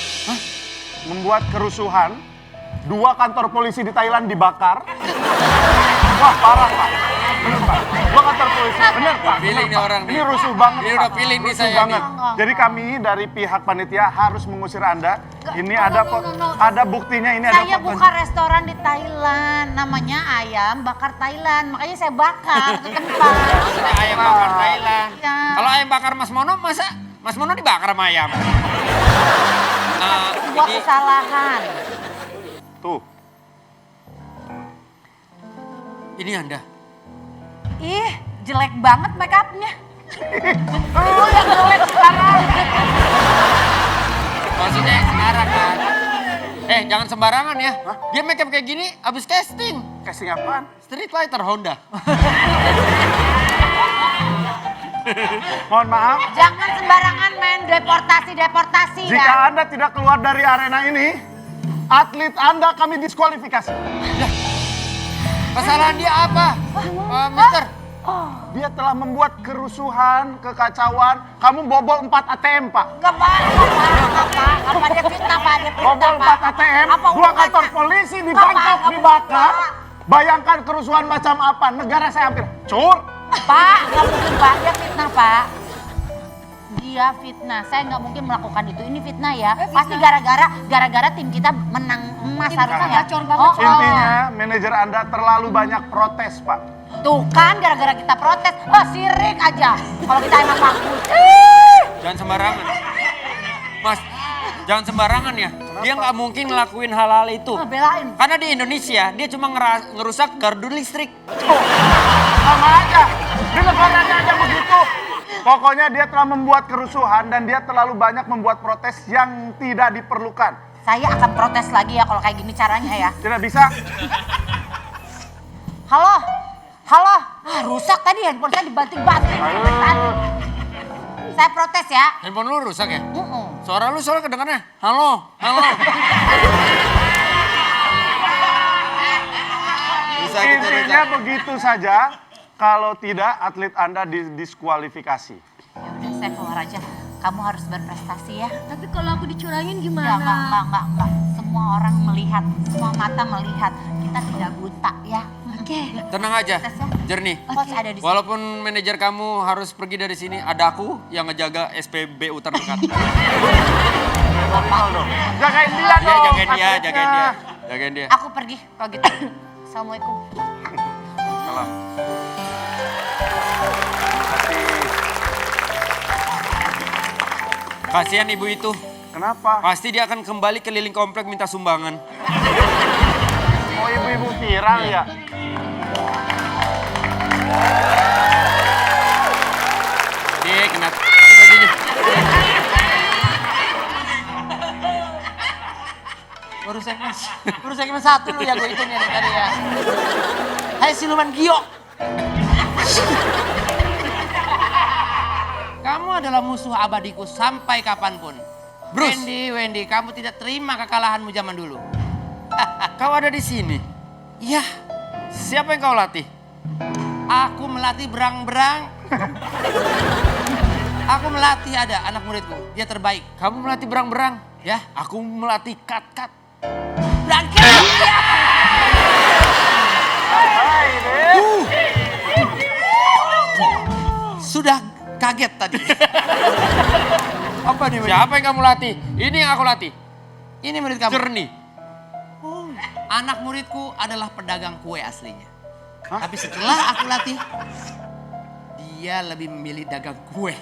Speaker 1: Membuat kerusuhan. 2 kantor polisi di Thailand dibakar. Wah, parah, Pak. Bener, Pak. 2 kantor polisi. Bener, Pak.
Speaker 4: Feeling
Speaker 1: Bener,
Speaker 4: nih
Speaker 1: Pak.
Speaker 4: orang
Speaker 1: Ini
Speaker 4: nih.
Speaker 1: rusuh banget,
Speaker 4: Ini
Speaker 1: Pak.
Speaker 4: udah feeling nih
Speaker 1: Rusuh
Speaker 4: saya
Speaker 1: banget. Jadi kami dari pihak panitia harus mengusir Anda. Ini ada buktinya, ini ada
Speaker 7: Saya
Speaker 1: fotonya.
Speaker 7: buka restoran di Thailand, namanya Ayam Bakar Thailand. Makanya saya bakar ke tempat.
Speaker 4: Ayam bakar Thailand.
Speaker 7: Ya.
Speaker 4: Kalau ayam bakar Mas Mono, masa Mas Mono dibakar sama ayam?
Speaker 7: Sebuah kesalahan.
Speaker 1: Tuh.
Speaker 4: Ini Anda.
Speaker 7: Ih, jelek banget make up-nya. Lu yang jelek sekarang.
Speaker 4: Maksudnya yang sekarang kan. Jangan sembarangan ya. Dia make up kayak gini abis casting.
Speaker 1: Casting apaan?
Speaker 4: Street Fighter Honda.
Speaker 1: Mohon maaf.
Speaker 7: Jangan sembarangan main deportasi
Speaker 1: Jika
Speaker 7: ya.
Speaker 1: Anda tidak keluar dari arena ini, atlet Anda kami diskualifikasi.
Speaker 4: Kesalahan dia apa? Mister.
Speaker 1: Dia telah membuat kerusuhan, kekacauan. Kamu bobol 4 ATM, Pak.
Speaker 7: Gak apa, dia fitnah Pak, dia fitnah
Speaker 1: Bobol
Speaker 7: Pak.
Speaker 1: 4 ATM,
Speaker 7: Apa
Speaker 1: 2 kantor
Speaker 7: hubungannya?
Speaker 1: polisi ditangkap,
Speaker 7: Apa?
Speaker 1: dibakar. Bayangkan kerusuhan macam apa, negara saya hampir cur.
Speaker 7: Pak, nggak mungkin Pak, dia fitnah Pak. Dia fitnah, saya nggak mungkin melakukan itu. Ini fitnah ya. Pasti gara-gara tim kita menang emas harusnya ya.
Speaker 1: Intinya manajer Anda terlalu banyak protes, Pak.
Speaker 7: Tuh kan gara-gara kita protes, sirik aja. Kalau kita emang bagus.
Speaker 4: Jangan sembarangan. Mas, jangan sembarangan ya. Dia nggak mungkin ngelakuin hal-hal itu.
Speaker 7: Belain.
Speaker 4: Karena di Indonesia dia cuma ngerusak gardu listrik.
Speaker 1: Sama aja, di negaranya aja begitu. Pokoknya dia telah membuat kerusuhan dan dia terlalu banyak membuat protes yang tidak diperlukan.
Speaker 7: Saya akan protes lagi ya kalau kayak gini caranya ya.
Speaker 1: Tidak bisa.
Speaker 7: Halo. Rusak tadi handphone saya dibanting-banting. Saya protes ya.
Speaker 4: Handphone lu rusak ya? Suara lu soalnya kedengarannya. Halo.
Speaker 1: Intinya begitu saja. Kalau tidak, atlet Anda didiskualifikasi.
Speaker 7: Ya udah saya keluar aja. Kamu harus berprestasi ya.
Speaker 8: Tapi kalau aku dicurangin
Speaker 7: Enggak,
Speaker 8: gimana?
Speaker 7: enggak. Semua orang melihat, semua mata melihat. Kita tidak buta ya.
Speaker 8: Oke.
Speaker 4: Tenang aja, Jernih.
Speaker 7: Coach ada di sini.
Speaker 4: Walaupun manajer kamu harus pergi dari sini, ada aku yang ngejaga SPBU terdekat.
Speaker 1: Jagain dia
Speaker 4: Iya,
Speaker 1: dong.
Speaker 4: jagain dia,
Speaker 1: atletnya.
Speaker 4: jagain dia. Jagain dia.
Speaker 7: Aku pergi kalau gitu. Assalamualaikum.
Speaker 1: Salam.
Speaker 4: Kasihan ibu itu.
Speaker 1: Kenapa?
Speaker 4: Pasti dia akan kembali keliling komplek minta sumbangan.
Speaker 1: Oh, ibu-ibu viral ya?
Speaker 4: Dia kena bajunya.
Speaker 2: Baru segmen 1 lu ya gue itunya dari tadi ya. Hai siluman Gio. Kamu adalah musuh abadiku sampai kapanpun.
Speaker 4: Bruce.
Speaker 2: Wendy, kamu tidak terima kekalahanmu zaman dulu.
Speaker 4: Kau ada di sini.
Speaker 2: Iya,
Speaker 4: Siapa yang kau latih?
Speaker 2: aku melatih berang-berang. Aku melatih ada anak muridku, dia terbaik.
Speaker 4: Kamu melatih berang-berang.
Speaker 2: Ya,
Speaker 4: Aku melatih kat-kat.
Speaker 2: berangkat. Iya. Sudah kaget tadi. Apa nih? Wendy?
Speaker 4: Siapa yang kamu latih? Ini yang aku latih.
Speaker 2: Ini murid kamu.
Speaker 4: Jernih.
Speaker 2: Anak muridku adalah pedagang kue aslinya. Tapi setelah aku latih, dia lebih memilih dagang kue.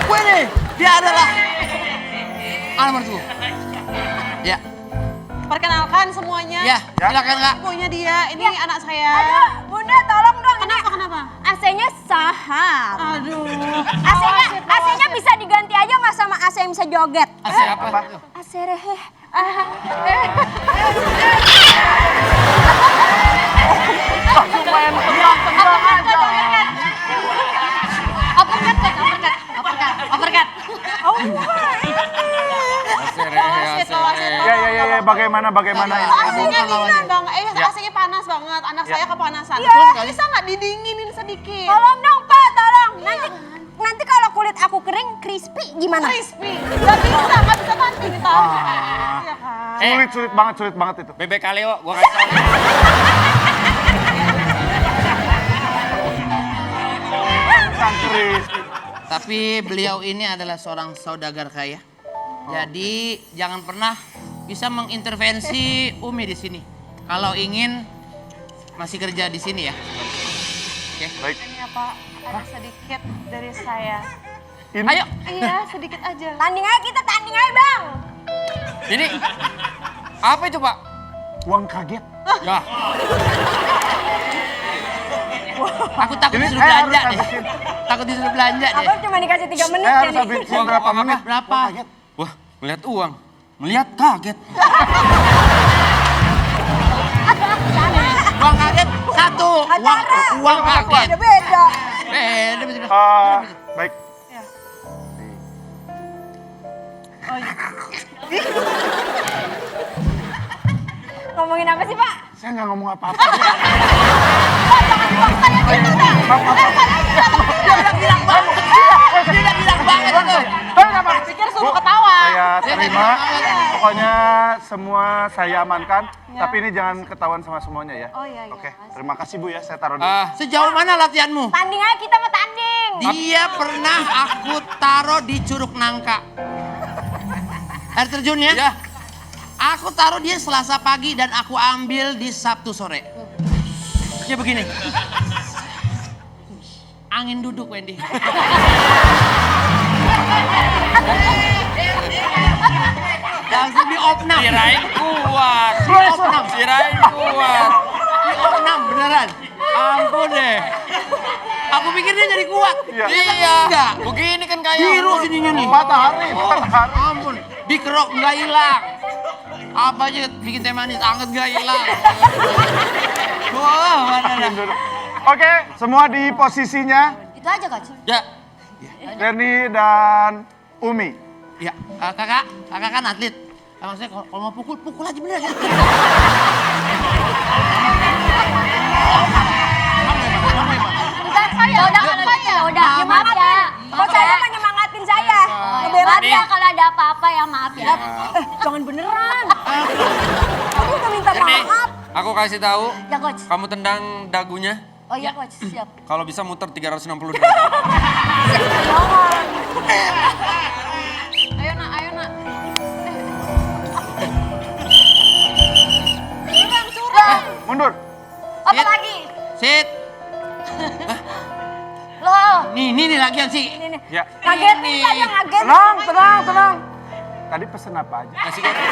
Speaker 2: Kue nih, dia adalah anak muridku. Ya,
Speaker 5: Perkenalkan semuanya.
Speaker 2: ya, silakan Kak.
Speaker 5: Punya dia, ini anak saya.
Speaker 3: Aduh, Bunda tolong dong.
Speaker 5: Kenapa?
Speaker 3: AC-nya sahar.
Speaker 5: Aduh.
Speaker 3: AC-nya bisa diganti aja nggak sama AC yang bisa joget?
Speaker 2: Siapa?
Speaker 3: AC rehe.
Speaker 7: Uppercut.
Speaker 1: Ya, bagaimana?
Speaker 5: AC-nya dingin bang, AC-nya panas banget, anak saya kepanasan. Bisa nggak didinginin sedikit?
Speaker 3: Tolong dong Pak, tolong. Nanti kalau kulit aku kering, crispy gimana?
Speaker 5: Crispy, nggak bisa banting kita. Iya kan?
Speaker 1: Sulit banget itu.
Speaker 4: Bebek kaleo, gua kasih tau.
Speaker 1: Santri.
Speaker 2: Tapi beliau ini adalah seorang saudagar kaya. Jadi jangan pernah bisa mengintervensi Umi di sini. Kalau ingin masih kerja di sini ya. Oke.
Speaker 1: Baik.
Speaker 5: Ini apa? Ada sedikit dari saya.
Speaker 1: Ini
Speaker 2: Ayo.
Speaker 5: Iya, sedikit aja.
Speaker 3: Tanding aja kita, tanding aja Bang.
Speaker 4: Ini apa itu, Pak?
Speaker 1: uang kaget.
Speaker 4: Ya,
Speaker 2: Aku takut
Speaker 1: Ini
Speaker 2: disuruh
Speaker 1: saya harus
Speaker 2: belanja deh.
Speaker 1: habisin.
Speaker 2: Takut disuruh belanja deh.
Speaker 3: Aku cuma dikasih 3 menit
Speaker 1: Saya
Speaker 3: ya
Speaker 1: harus
Speaker 3: nih.
Speaker 1: habisin berapa menit?
Speaker 2: Berapa?
Speaker 1: Uang kaget.
Speaker 4: wah, melihat uang, melihat kaget.
Speaker 2: Uang kaget satu. Uang kaget.
Speaker 3: Beda-beda.
Speaker 2: Beda.
Speaker 1: Baik.
Speaker 3: Ngomongin apa sih Pak?
Speaker 1: Saya nggak ngomong apa-apa.
Speaker 2: Dia udah bilang banget itu.
Speaker 5: Pikir suruh ketawa.
Speaker 1: Saya terima. Pokoknya semua saya amankan. Tapi ini jangan ketahuan sama semuanya ya.
Speaker 5: Oh iya.
Speaker 1: Oke, terima kasih Bu ya. Saya taruh dulu.
Speaker 2: Sejauh mana latihanmu?
Speaker 3: Tanding aja kita mau tanding.
Speaker 2: Dia pernah aku taruh di Curug Nangka. Air terjun ya?
Speaker 4: Ya,
Speaker 2: Aku taruh dia Selasa pagi dan aku ambil di Sabtu sore. Ya begini. Angin duduk Wendy. Langsung diopnam.
Speaker 4: kirain kuat.
Speaker 2: Diopnam.
Speaker 4: Kirain kuat.
Speaker 2: Diopnam beneran. Ampun deh. Aku pikir dia jadi kuat.
Speaker 4: Iya,
Speaker 2: Enggak.
Speaker 4: begini kan kayak.
Speaker 2: Biru sininya nih.
Speaker 1: Matahari.
Speaker 2: Ampun. Dikerok nggak hilang. Apa aja bikin teh manis anget nggak hilang. Wah, mana dah.
Speaker 1: Oke, semua di posisinya.
Speaker 3: Itu aja Coach.
Speaker 4: Ya,
Speaker 1: Reni dan Umi.
Speaker 2: Ya, kakak kan atlet. Maksudnya kalau mau pukul, pukul aja bener ya.
Speaker 3: Enggak, saya udah maaf ya.
Speaker 5: Kok saya mah nyemangatin saya. Ngebelain
Speaker 3: Maaf ya kalau ada apa-apa ya, maaf ya.
Speaker 5: Jangan beneran. Kamu udah minta
Speaker 4: Nih,
Speaker 5: maaf.
Speaker 4: aku kasih tahu.
Speaker 3: Ya coach.
Speaker 4: Kamu tendang dagunya.
Speaker 3: Oh iya coach, siap.
Speaker 4: Kalau bisa muter 360 derajat.
Speaker 3: Ayo nak. Curang.
Speaker 1: Mundur.
Speaker 3: Apa lagi?
Speaker 2: Sit.
Speaker 3: Loh,
Speaker 2: Nih lagian sih.
Speaker 1: Ya.
Speaker 5: Ngagetin tadi yang ngagetin.
Speaker 1: Tenang. Tadi pesen apa aja?
Speaker 2: Nasi goreng.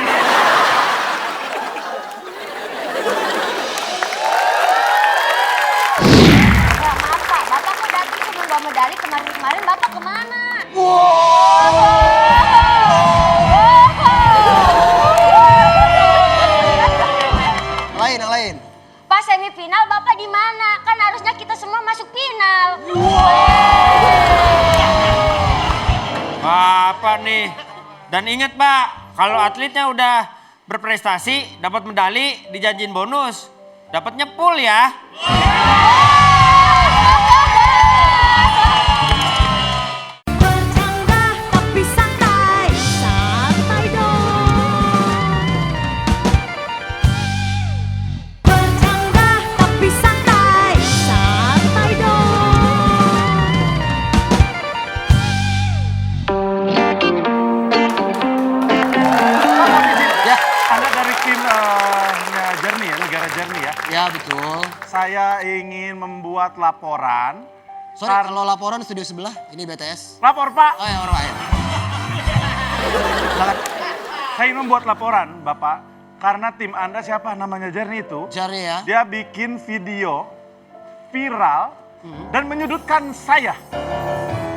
Speaker 3: ya maaf Pak, Bapak kok datang cuma bawa medali kemarin Bapak kemana?
Speaker 9: Yang lain.
Speaker 3: Pas semifinal Bapak di mana? Kan harusnya kita semua masuk final.
Speaker 4: Bapak nih. Dan ingat Pak, kalau atletnya udah berprestasi, dapat medali, dijanjiin bonus. Dapatnya full ya.
Speaker 8: Bercanda tapi santai, santai dong. Bercanda tapi santai, santai dong.
Speaker 9: Ya,
Speaker 1: Anda dari tim Jernih ya, negara Jernih ya.
Speaker 9: ya betul.
Speaker 1: Saya ingin membuat laporan.
Speaker 9: Sorry, kalau laporan studio sebelah, ini BTS.
Speaker 1: Lapor Pak.
Speaker 9: Oh ya, orang lain. Silakan.
Speaker 1: Saya ingin membuat laporan Bapak. Karena tim Anda siapa namanya Jernih itu.
Speaker 9: Jarnya ya.
Speaker 1: Dia bikin video viral dan menyudutkan saya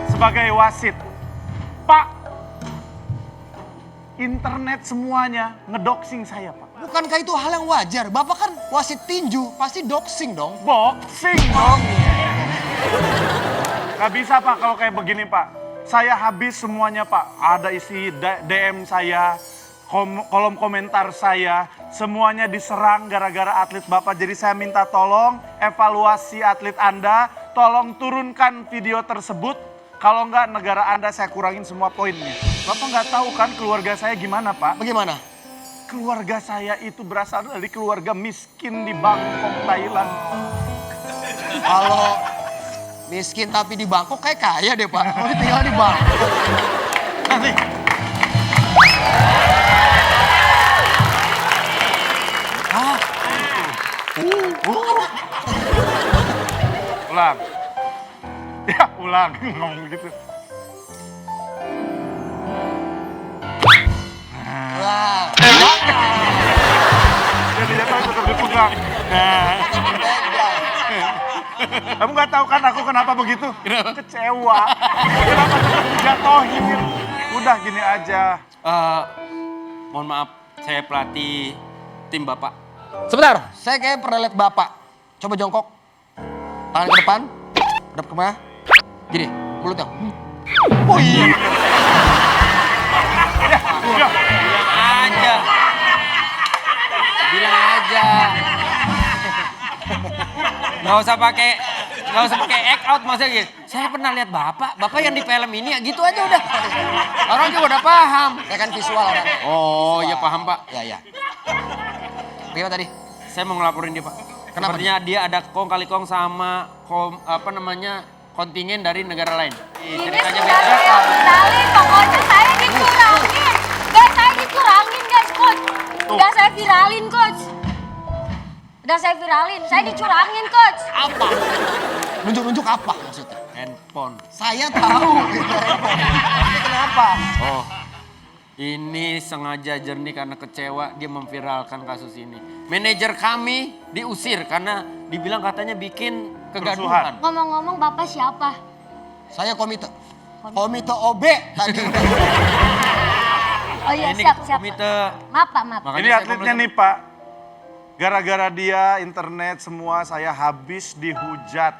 Speaker 1: sebagai wasit. Pak, internet semuanya ngedoxing saya Pak.
Speaker 9: Bukankah itu hal yang wajar? Bapak kan wasit tinju, pasti doxing dong.
Speaker 1: Boxing dong. Gak bisa Pak kalau kayak begini Pak. Saya habis semuanya Pak. Ada isi DM saya, kolom komentar saya. Semuanya diserang gara-gara atlet Bapak. Jadi saya minta tolong evaluasi atlet Anda. Tolong turunkan video tersebut. Kalau enggak negara Anda saya kurangin semua poinnya. Bapak nggak tahu kan keluarga saya gimana Pak?
Speaker 9: Bagaimana?
Speaker 1: Keluarga saya itu berasal dari keluarga miskin di Bangkok, Thailand.
Speaker 9: Kalau miskin tapi di Bangkok kayak kaya deh Pak. Kalau tinggal di Bangkok.
Speaker 1: Nanti. Ulang. Ya ulang, ngomong gitu.
Speaker 9: Wah,
Speaker 1: Jadi jatuh tetap dipegang. Nah. Kamu nggak tahu kan aku kenapa begitu? Kecewa. Kenapa tetap dijatuhin? Udah gini aja.
Speaker 4: Mohon maaf, saya pelatih tim Bapak.
Speaker 9: sebentar. Saya kayak pernah lihat Bapak. Coba jongkok. Tangan ke depan. Hadap ke mana? Gini, mulutnya. Oh iya.
Speaker 4: Bilang aja. Nggak usah pakai act out maksudnya gitu. Saya pernah lihat Bapak yang di film ini ya gitu aja udah. Orang juga udah paham.
Speaker 9: Saya kan visual orang.
Speaker 4: Oh, iya paham Pak.
Speaker 9: Ya. Gimana tadi?
Speaker 4: Saya mau ngelaporin dia Pak.
Speaker 9: Kenapa?
Speaker 4: Sepertinya dia ada kong kali kong sama kontingen dari negara lain.
Speaker 3: Ini
Speaker 4: Ceritanya
Speaker 3: sudah
Speaker 4: beda.
Speaker 3: saya viralin, pokoknya saya dicurangin. Guys, saya dicurangin guys, coach. Udah saya viralin, coach. Saya dicurangin, coach.
Speaker 9: Apa? Nunjuk-nunjuk apa maksudnya?
Speaker 4: Handphone.
Speaker 9: Saya tahu. Tapi kenapa?
Speaker 4: Oh, ini sengaja Jernih karena kecewa dia memviralkan kasus ini. Manajer kami diusir karena dibilang katanya bikin kegaduhan.
Speaker 3: Ngomong-ngomong, Bapak siapa?
Speaker 9: Saya komite. Komite OB tadi.
Speaker 3: Oh iya,
Speaker 4: Ini
Speaker 3: siap.
Speaker 4: komite.
Speaker 3: Maaf, Pak, maaf.
Speaker 4: Makanya
Speaker 1: Ini
Speaker 4: saya
Speaker 1: atletnya nih Pak. Gara-gara dia internet semua saya habis dihujat.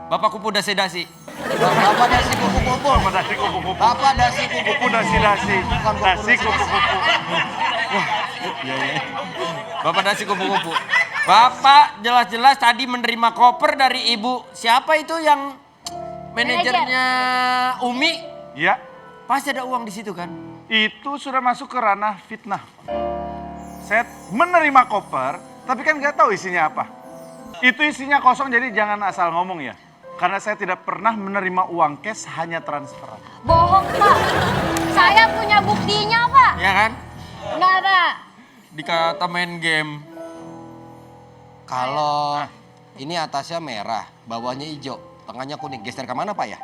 Speaker 4: Bapak kupu dasi-dasi.
Speaker 9: Bapak dasi kupu-kupu.
Speaker 1: Bapak dasi kupu-kupu.
Speaker 9: Bapak dasi kupu-kupu.
Speaker 1: Kupu dasi-dasi.
Speaker 9: Bukan kupu
Speaker 1: Dasi
Speaker 9: dasi-dasi.
Speaker 1: kupu-kupu.
Speaker 4: Bapak nasi kupu-kupu. Bapak jelas-jelas tadi menerima koper dari ibu. Siapa itu yang manajernya Umi?
Speaker 1: Ya,
Speaker 4: Pasti ada uang di situ kan?
Speaker 1: itu sudah masuk ke ranah fitnah. Saya menerima koper, tapi kan nggak tahu isinya apa. Itu isinya kosong, jadi jangan asal ngomong ya. Karena saya tidak pernah menerima uang cash, hanya transferan.
Speaker 3: Bohong, Pak. Saya punya buktinya, Pak.
Speaker 4: Ya kan?
Speaker 3: Nggak ada.
Speaker 4: Dikata main game.
Speaker 9: Kalau ini atasnya merah, bawahnya hijau, tengahnya kuning. Geser kemana Pak ya?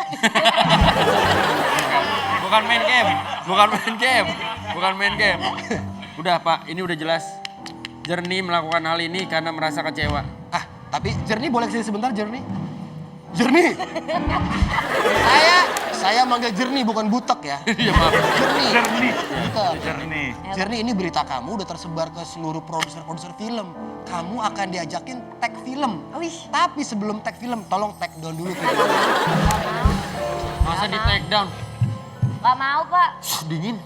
Speaker 4: Bukan main game. Bukan main game. Bukan main game. Udah Pak, ini udah jelas. Jernih melakukan hal ini karena merasa kecewa.
Speaker 9: Ah, tapi Jernih boleh kesini sebentar Jernih? Jernih! Saya manggil Jernih bukan butek ya.
Speaker 4: Iya maaf.
Speaker 9: Jernih.
Speaker 1: Jernih.
Speaker 9: Butek.
Speaker 1: Jernih.
Speaker 9: Jernih, ini berita kamu udah tersebar ke seluruh produser-produser film. Kamu akan diajakin tag film. Tapi sebelum tag film, tolong tag down dulu video.
Speaker 4: Masa di take down?
Speaker 3: Nggak mau, Pak.
Speaker 4: Dingin.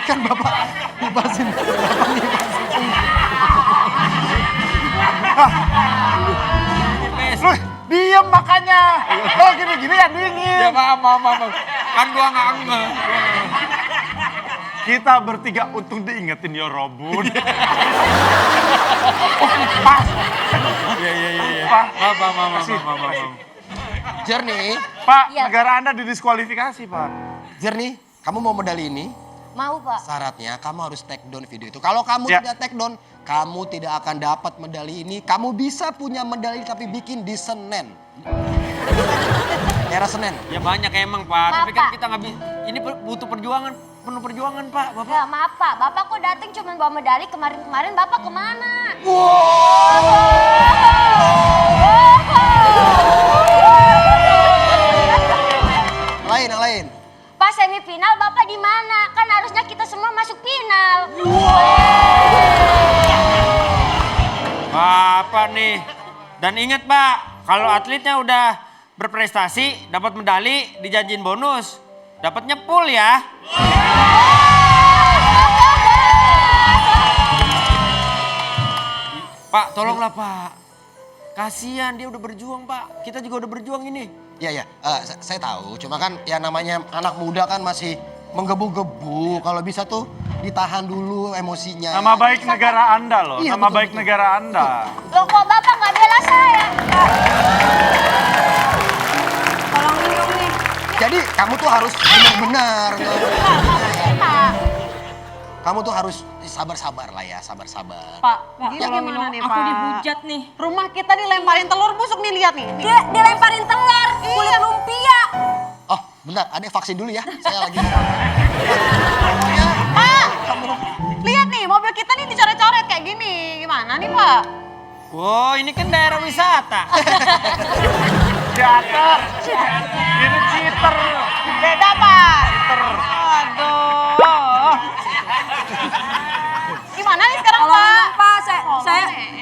Speaker 9: Kan Bapak ngipasin.
Speaker 1: Loh, diem makanya. Kalau gini-gini ya dingin.
Speaker 4: Ya maaf. Kan gua nggak nge.
Speaker 1: Kita bertiga untung diingetin ya Robun.
Speaker 4: Iya.
Speaker 1: Pak,
Speaker 4: Maaf.
Speaker 9: Jernih,
Speaker 1: Pak,
Speaker 3: Iya.
Speaker 1: negara Anda didiskualifikasi, Pak.
Speaker 9: Jernih, kamu mau medali ini?
Speaker 3: Mau, Pak.
Speaker 9: Syaratnya kamu harus take down video itu. Kalau kamu
Speaker 1: Ya.
Speaker 9: tidak take down, kamu tidak akan dapat medali ini. Kamu bisa punya medali tapi bikin di Senen. Era Senen.
Speaker 4: Ya banyak emang Pak, tapi
Speaker 3: Maaf,
Speaker 4: kan
Speaker 3: Pak.
Speaker 4: kita nggak bisa. Ini butuh perjuangan, penuh perjuangan Pak. Bapak.
Speaker 3: Nggak, maaf, Pak. Bapak kok datang cuma bawa medali, kemarin-kemarin Bapak kemana?
Speaker 9: Yang lain.
Speaker 3: Pas semifinal Bapak di mana? Kan harusnya kita semua masuk final.
Speaker 4: Bapak nih. Dan ingat Pak, kalau atletnya udah berprestasi, dapat medali, dijanjin bonus. Dapatnya full ya. Pak, tolonglah Pak. Kasihan dia udah berjuang Pak. Kita juga udah berjuang ini.
Speaker 9: Ya, saya tahu. Cuma kan ya namanya anak muda kan masih menggebu-gebu. Kalau bisa tuh ditahan dulu emosinya.
Speaker 1: Nama baik negara Anda loh,
Speaker 9: Iya,
Speaker 1: nama
Speaker 9: betul,
Speaker 1: baik
Speaker 9: betul.
Speaker 1: negara Anda.
Speaker 3: Loh kok Bapak nggak bela saya?
Speaker 5: Tolongin dong nih.
Speaker 9: Jadi kamu tuh harus benar-benar.
Speaker 3: Pak.
Speaker 9: Kamu tuh harus sabar-sabar lah ya, sabar-sabar.
Speaker 5: Pak,
Speaker 7: Gimana nih,
Speaker 5: aku
Speaker 7: Pak?
Speaker 5: dihujat nih.
Speaker 7: Rumah kita dilemparin telur busuk nih, lihat nih.
Speaker 5: Dia dilemparin telur, kulit lumpia.
Speaker 9: Oh, bentar, adek vaksin dulu ya. Saya lagi.
Speaker 7: Pak, lihat nih mobil kita nih dicoret-coret kayak gini. Gimana nih, Pak?
Speaker 4: Wow, ini kan daerah wisata.
Speaker 1: Teater. Ini cheater.
Speaker 7: Beda, Pak. Aduh. Gimana nih sekarang,
Speaker 5: Tolongin
Speaker 7: Pak?
Speaker 5: dong, Pak.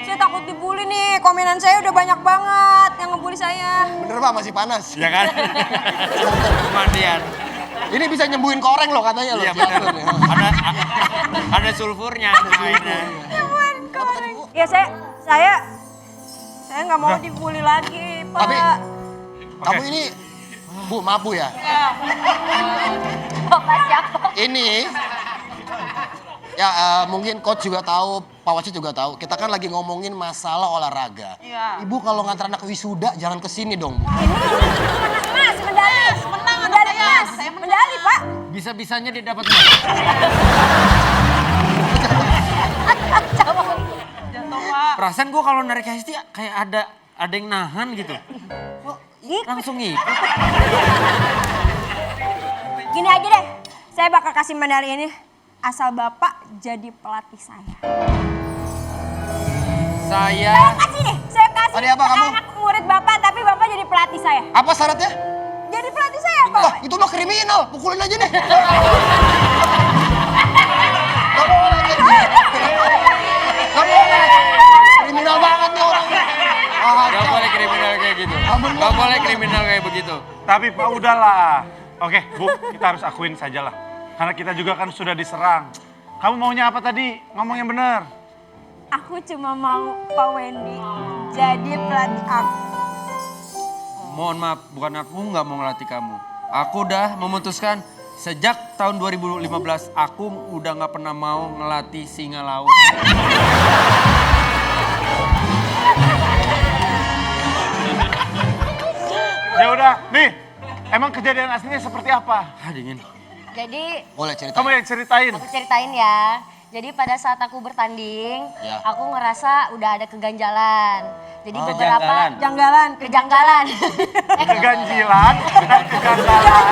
Speaker 5: Saya takut dibully nih. Komenan saya udah banyak banget yang ngebully saya.
Speaker 9: Bener Pak, masih panas.
Speaker 4: Ya kan? Kemandian.
Speaker 9: Ini bisa nyembuhin koreng loh katanya loh.
Speaker 4: Iya benar. Ada sulfurnya, ada airnya.
Speaker 5: Ya saya nggak mau dibully lagi, Pak.
Speaker 9: Tapi kamu ini, Bu, maaf Bu ya.
Speaker 3: Bapak siapa?
Speaker 9: Ini ya mungkin coach juga tahu, Pak Wasit juga tahu. Kita kan lagi ngomongin masalah olahraga.
Speaker 7: Iya.
Speaker 9: Ibu kalau ngantar anak wisuda jangan kesini dong, Bu.
Speaker 5: Ini menang emas, medali.
Speaker 7: Menang,
Speaker 5: medali
Speaker 7: saya.
Speaker 5: emas.
Speaker 7: Saya menang.
Speaker 5: Medali, Pak.
Speaker 4: Bisa-bisanya dia dapat emas.
Speaker 7: Jatuh, Pak.
Speaker 4: Perasaan gua kalau narik Hesti kayak ada yang nahan gitu. Langsung ngikut.
Speaker 5: Gini aja deh, saya bakal kasih medali ini asal Bapak jadi pelatih saya.
Speaker 4: Saya
Speaker 5: Kasih deh, saya kasih
Speaker 9: Tadi apa kamu?
Speaker 5: anak murid Bapak tapi Bapak jadi pelatih saya.
Speaker 9: Apa syaratnya?
Speaker 5: Jadi pelatih saya, Pak.
Speaker 9: Wah, itu mah kriminal. Pukulin aja nih. Gak boleh. Kriminal banget nih orangnya.
Speaker 4: gak boleh kriminal kayak gitu. Gak boleh kriminal kayak begitu.
Speaker 1: Tapi Pak udahlah. Oke, Bu, kita harus akuin sajalah. Karena kita juga kan sudah diserang. Kamu maunya apa tadi? Ngomong yang benar.
Speaker 5: Aku cuma mau Pak Wendy jadi pelatih aku.
Speaker 4: Mohon maaf, bukan aku nggak mau ngelatih kamu. Aku udah memutuskan sejak tahun 2015 aku udah nggak pernah mau ngelatih singa laut.
Speaker 1: Ya udah, nih. Emang kejadian aslinya seperti apa?
Speaker 4: Ah, dingin.
Speaker 3: Jadi
Speaker 9: Boleh cerita.
Speaker 1: Kamu yang ceritain.
Speaker 3: aku ceritain ya. Jadi pada saat aku bertanding,
Speaker 9: Ya.
Speaker 3: aku ngerasa udah ada keganjalan. Jadi
Speaker 4: Oh,
Speaker 3: beberapa
Speaker 4: kejanggalan.
Speaker 5: Kejanggalan.
Speaker 1: Keganjilan dan kegagalan.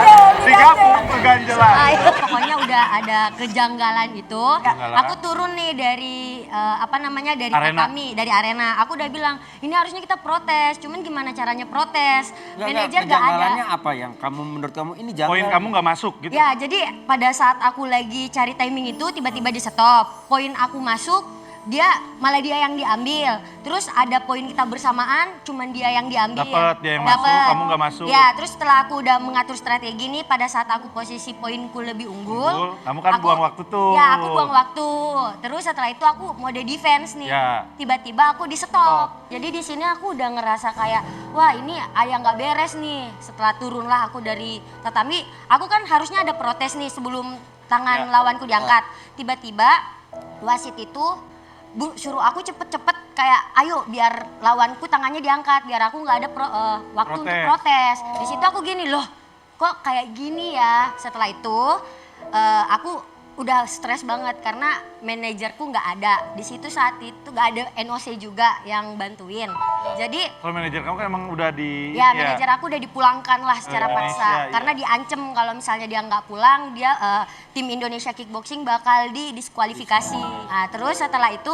Speaker 1: Digabung keganjilan.
Speaker 3: Pokoknya udah ada kejanggalan itu.
Speaker 1: Kejanggalan.
Speaker 3: Aku turun nih dari dari
Speaker 1: Arena.
Speaker 3: kami, dari arena. Aku udah bilang, ini harusnya kita protes. Cuman gimana caranya protes? Manajer gak ada.
Speaker 4: Kejanggalannya apa yang kamu menurut kamu ini janggal?
Speaker 1: Poin kamu nggak masuk gitu.
Speaker 3: Ya, jadi pada saat aku lagi cari timing itu tiba-tiba di stop. Poin aku masuk, malah dia yang diambil. Terus ada poin kita bersamaan, cuman dia yang diambil.
Speaker 1: Dapet, dia yang masuk, kamu nggak masuk.
Speaker 3: Ya, terus setelah aku udah mengatur strategi nih, pada saat aku posisi poinku lebih unggul.
Speaker 1: Kamu kan buang waktu tuh.
Speaker 3: Ya, aku buang waktu. Terus setelah itu aku mode defense nih.
Speaker 1: Ya.
Speaker 3: Tiba-tiba aku di stop. Jadi di sini aku udah ngerasa kayak, wah ini ayah nggak beres nih. Setelah turunlah aku dari tatami, aku kan harusnya ada protes nih sebelum tangan lawanku diangkat. Tiba-tiba wasit itu suruh aku cepet-cepet kayak ayo biar lawanku tangannya diangkat biar aku nggak ada waktu untuk protes. Di situ aku gini loh, kok kayak gini ya. Setelah itu aku udah stres banget karena manajerku nggak ada di situ saat itu, nggak ada NOC juga yang bantuin. Jadi
Speaker 1: Kalau manajer kamu kan emang udah di...
Speaker 3: ya manajer aku udah dipulangkan lah secara
Speaker 1: Indonesia,
Speaker 3: paksa
Speaker 1: iya.
Speaker 3: karena diancem kalau misalnya dia nggak pulang dia tim Indonesia Kickboxing bakal didiskualifikasi. Nah, terus setelah itu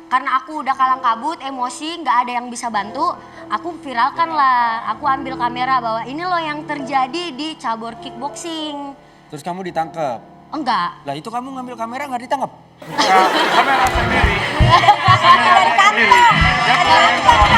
Speaker 3: karena aku udah kalang kabut, emosi, nggak ada yang bisa bantu, aku viralkan lah. Aku ambil kamera bahwa ini loh yang terjadi di cabur kickboxing.
Speaker 4: Terus kamu ditangkap.
Speaker 3: Enggak.
Speaker 4: Lah itu kamu ngambil kamera nggak ditangkap?
Speaker 1: Kamera sendiri. Kamera sendiri.